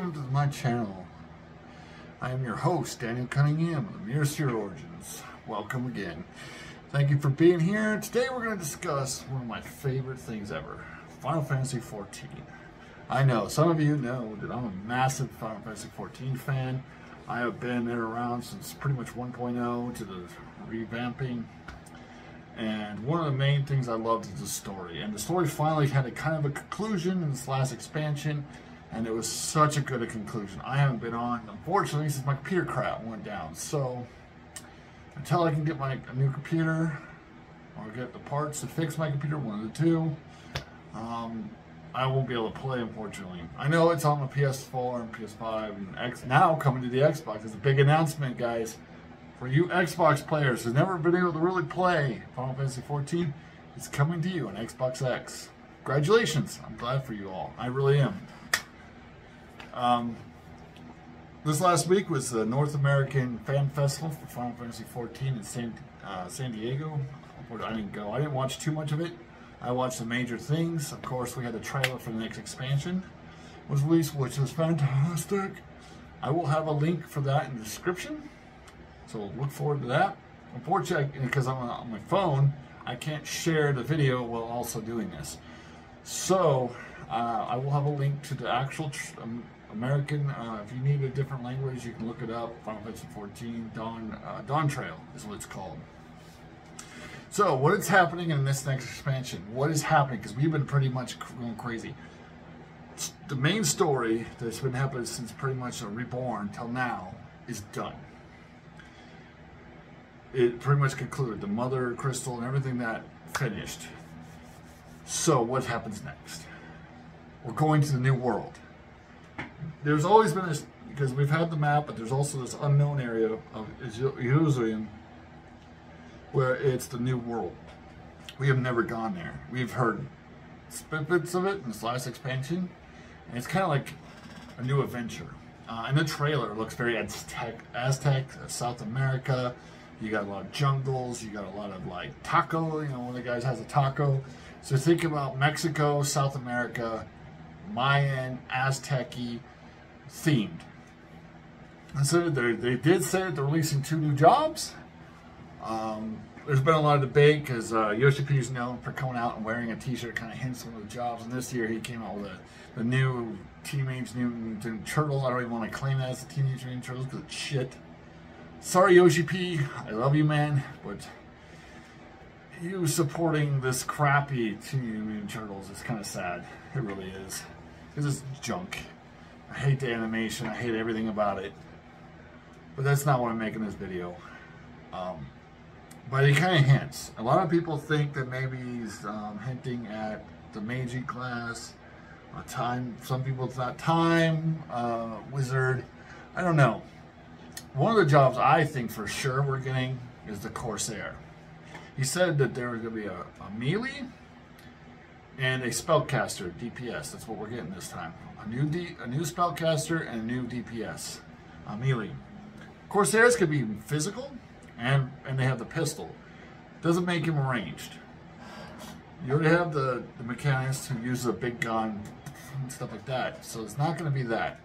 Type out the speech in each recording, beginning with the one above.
welcome to my channel. I am your host, Daniel Cunningham of the Mirror Sphere Origins. Welcome again. Thank you for being here. Today we're going to discuss one of my favorite things ever, Final Fantasy XIV. I know, some of you know that I'm a massive Final Fantasy XIV fan. I have been there around since pretty much 1.0 to the revamping. And one of the main things I loved is the story. And the story finally had a kind of a conclusion in this last expansion. And it was such a good conclusion. I haven't been on, unfortunately, since my computer crap went down. So, until I can get a new computer, or get the parts to fix my computer, one of the two, I won't be able to play, unfortunately. I know it's on the PS4 and PS5 and X, now coming to the Xbox. It's a big announcement, guys. For you Xbox players who've never been able to really play Final Fantasy XIV, it's coming to you on Xbox X. Congratulations. I'm glad for you all. I really am. This last week was the North American Fan Festival for Final Fantasy XIV in San Diego. I didn't go. I didn't watch too much of it. I watched the major things. Of course, we had the trailer for the next expansion was released, which was fantastic. I will have a link for that in the description. So look forward to that. Unfortunately, because I'm on my phone, I can't share the video while also doing this. So I will have a link to the actual American. If you need a different language, you can look it up. Final Fantasy XIV Dawntrail is what it's called. So what is happening in this next expansion? What is happening? Because we've been pretty much going crazy. The main story that's been happening since pretty much Reborn till now is done. It pretty much concluded. The Mother Crystal and everything that finished. So what happens next? We're going to the new world. There's always been this, because we've had the map, but there's also this unknown area of Jerusalem where it's the new world. We have never gone there. We've heard snippets of it in this last expansion, and it's kind of like a new adventure. And the trailer looks very Aztec, South America. You got a lot of jungles, you got a lot of like taco, you know, one of the guys has a taco. So think about Mexico, South America, Mayan, Aztec-y themed. And so they did say that they're releasing 2 new jobs. There's been a lot of debate because Yoshi P is known for coming out and wearing a t-shirt kind of hints some of the jobs. And this year he came out with the new Teenage Mutant Turtles. I don't even want to claim that as the Teenage Mutant Turtles because it's shit. Sorry, Yoshi P. I love you, man, but you supporting this crappy Teenage Mutant Turtles is kind of sad. It really is. Because it's junk. I hate the animation. I hate everything about it. But that's not what I'm making this video. But he kind of hints. A lot of people think that maybe he's hinting at the Meiji class, time. Some people thought time, wizard. I don't know. One of the jobs I think for sure we're getting is the Corsair. He said that there was going to be a melee and a spellcaster, DPS. That's what we're getting this time. A new spellcaster and a new DPS, melee. Corsairs could be physical, and they have the pistol. Doesn't make him ranged. You already have the mechanics who use a big gun and stuff like that. So it's not going to be that.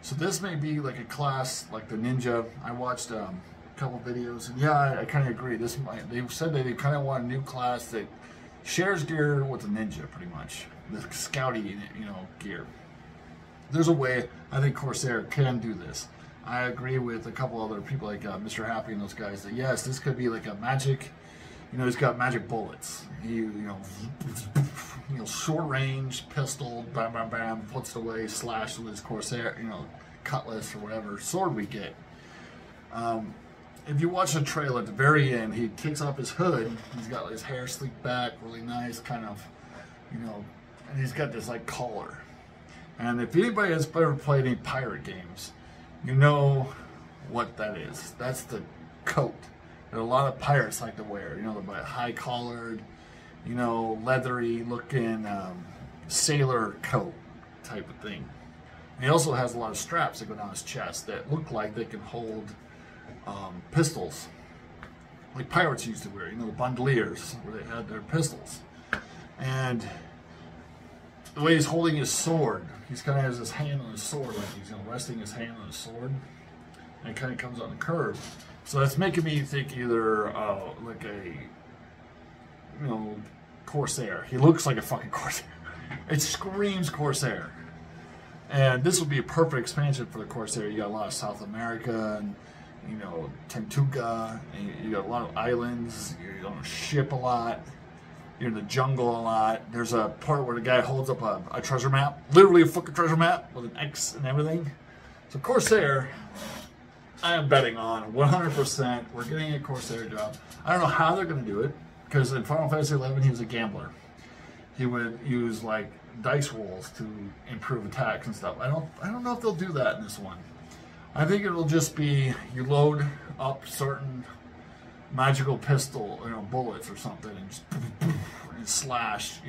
So this may be like a class like the ninja. I watched a couple videos, and yeah, I kind of agree. They said that they kind of want a new class that shares gear with the ninja, pretty much the scouty, gear. There's a way I think Corsair can do this. I agree with a couple other people like Mr. Happy and those guys that yes, this could be like a magic. He's got magic bullets. Short range pistol, bam, bam, bam, puts it away, slash with his Corsair, cutlass or whatever sword we get. If you watch the trailer at the very end, he takes off his hood. He's got his hair sleeked back, really nice, kind of, and he's got this like collar. And if anybody has ever played any pirate games, you know what that is. That's the coat that a lot of pirates like to wear. The high-collared, leathery looking sailor coat type of thing. And he also has a lot of straps that go down his chest that look like they can hold pistols, like pirates used to wear. The bandoliers, where they had their pistols. And the way he's holding his sword. He's kind of has his hand on his sword, like he's resting his hand on his sword. And it kind of comes on the curve. So that's making me think either like a, Corsair. He looks like a fucking Corsair. It screams Corsair. And this would be a perfect expansion for the Corsair. You got a lot of South America and, Tortuga. And you got a lot of islands. You're on a ship a lot. You're in the jungle a lot. There's a part where the guy holds up a treasure map. Literally a fucking treasure map with an X and everything. So Corsair, I am betting on 100%. We're getting a Corsair job. I don't know how they're going to do it. Because in Final Fantasy XI, he was a gambler. He would use like dice rolls to improve attacks and stuff. I don't know if they'll do that in this one. I think it'll just be you load up certain magical pistol, bullets or something, and just and slash,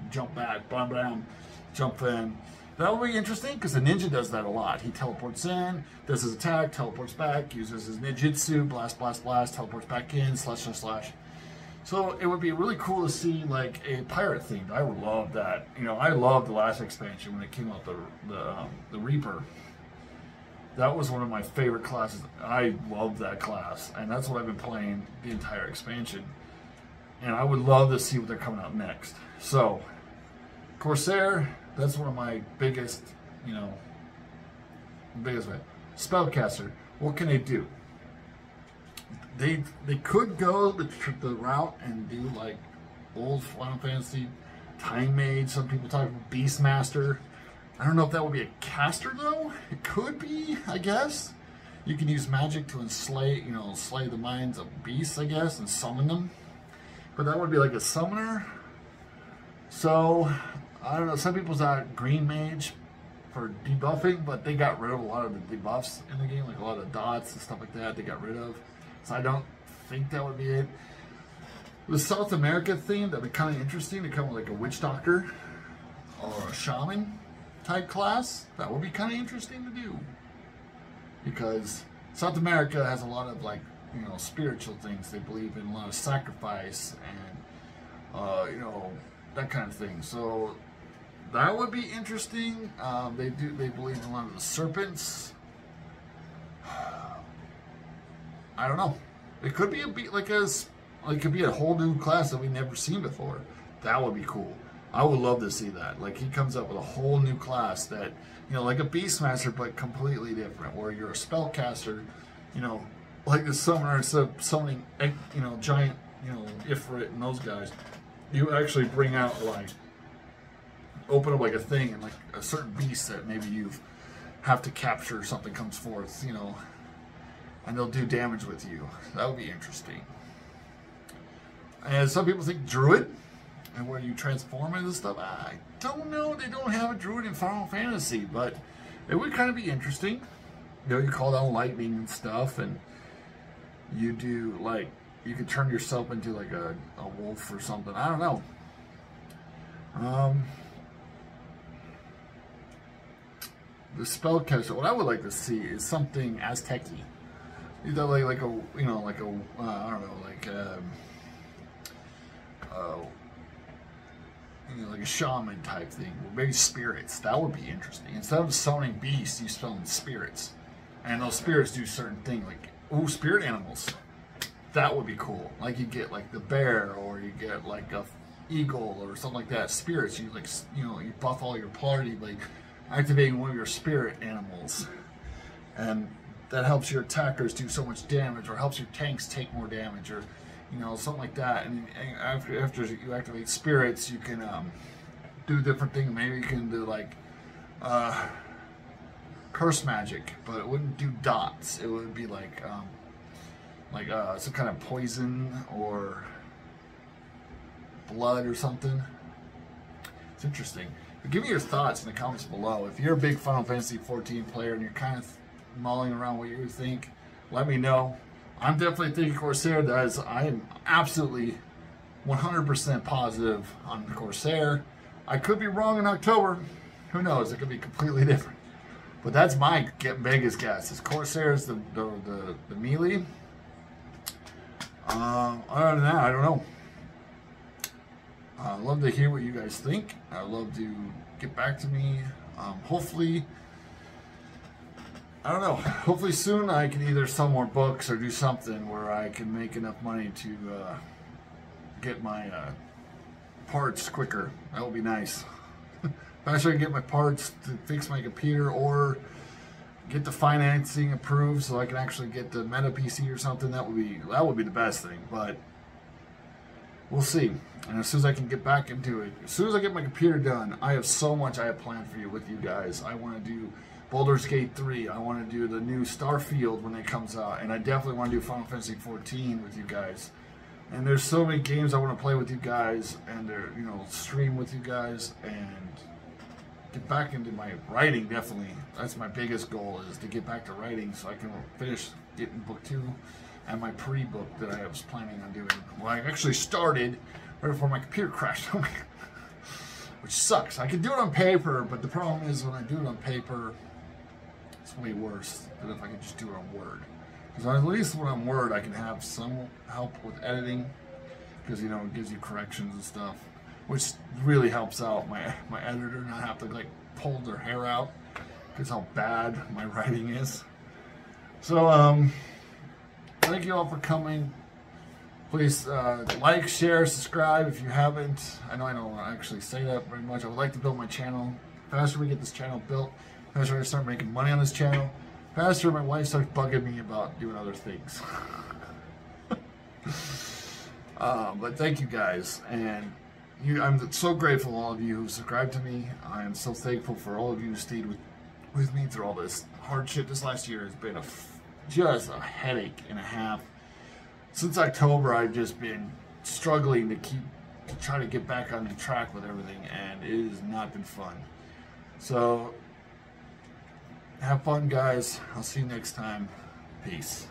jump back, bam, bam, jump in. That will be interesting because the ninja does that a lot. He teleports in, does his attack, teleports back, uses his ninjutsu, blast, blast, blast, teleports back in, slash, slash, slash. So it would be really cool to see like a pirate themed. I would love that. I loved the last expansion when it came out, the Reaper. That was one of my favorite classes. I loved that class, and that's what I've been playing the entire expansion. And I would love to see what they're coming out next. So, Corsair, that's one of my biggest, biggest way. Spellcaster, what can they do? They could go the route and do like old Final Fantasy Time Mage. Some people talk about Beastmaster. I don't know if that would be a caster though. It could be, I guess. You can use magic to slay the minds of beasts, I guess, and summon them. But that would be like a summoner. So I don't know. Some people's out green mage for debuffing, but they got rid of a lot of the debuffs in the game, like a lot of dots and stuff like that. They got rid of. So I don't think that would be it. The South America theme, that'd be kind of interesting to come with like a witch doctor or a shaman type class. That would be kind of interesting to do. Because South America has a lot of like, spiritual things. They believe in a lot of sacrifice and, that kind of thing. So that would be interesting. They believe in a lot of the serpents. I don't know. It could be it could be a whole new class that we've never seen before. That would be cool. I would love to see that. Like he comes up with a whole new class that, like a Beastmaster, but completely different. Where you're a spellcaster, like the summoner, instead of summoning, giant, Ifrit and those guys, you actually bring out like, open up like a thing and like a certain beast that maybe you have to capture. Something comes forth, and they'll do damage with you. That would be interesting. And some people think Druid, and where you transform into stuff. I don't know. They don't have a Druid in Final Fantasy, but it would kind of be interesting. You call down lightning and stuff, and you do like you could turn yourself into like a wolf or something. I don't know. The spellcaster. What I would like to see is something Aztec-y. Either like a I don't know, like a shaman type thing, or maybe spirits. That would be interesting. Instead of summoning beasts, you summon spirits, and those spirits do certain things. Like spirit animals. That would be cool. Like you get like the bear, or you get like a eagle, or something like that. Spirits. You you buff all your party by activating one of your spirit animals, and that helps your attackers do so much damage, or helps your tanks take more damage, or something like that. And after you activate spirits, you can do different things. Maybe you can do like curse magic, but it wouldn't do dots. It would be like some kind of poison or blood or something. It's interesting. But give me your thoughts in the comments below. If you're a big Final Fantasy 14 player and you're kind of mulling around what you think, let me know. I'm definitely thinking Corsair. I am absolutely 100% positive on the Corsair. I could be wrong in October. Who knows? It could be completely different. But that's my biggest guess. Is Corsair is the melee. Other than that, I don't know. I'd love to hear what you guys think. I'd love to get back to me. Hopefully, I don't know, hopefully soon I can either sell more books or do something where I can make enough money to get my parts quicker. That would be nice. Actually, I can get my parts to fix my computer or get the financing approved so I can actually get the Meta PC or something. That would be the best thing, but we'll see. And as soon as I can get back into it, as soon as I get my computer done, I have so much I have planned for you with you guys. I want to do Baldur's Gate 3. I want to do the new Starfield when it comes out, and I definitely want to do Final Fantasy 14 with you guys. And there's so many games I want to play with you guys, and stream with you guys, and get back into my writing. Definitely, that's my biggest goal, is to get back to writing so I can finish getting book 2 and my pre-book that I was planning on doing. Well, I actually started right before my computer crashed on me, which sucks. I can do it on paper, but the problem is when I do it on paper, it's way worse than if I could just do it on Word. Because at least when I'm Word, I can have some help with editing, because it gives you corrections and stuff, which really helps out my editor not have to like pull their hair out because how bad my writing is. So thank you all for coming. Please like, share, subscribe if you haven't. I know I don't actually say that very much. I would like to build my channel. The faster we get this channel built, the faster I start making money on this channel, the faster my wife starts bugging me about doing other things. But thank you guys, and I'm so grateful to all of you who subscribed to me. I am so thankful for all of you who stayed with me through all this hardship. This last year has been just a headache and a half. Since October, I've just been struggling to try to get back on the track with everything, and it has not been fun. So have fun, guys. I'll see you next time. Peace.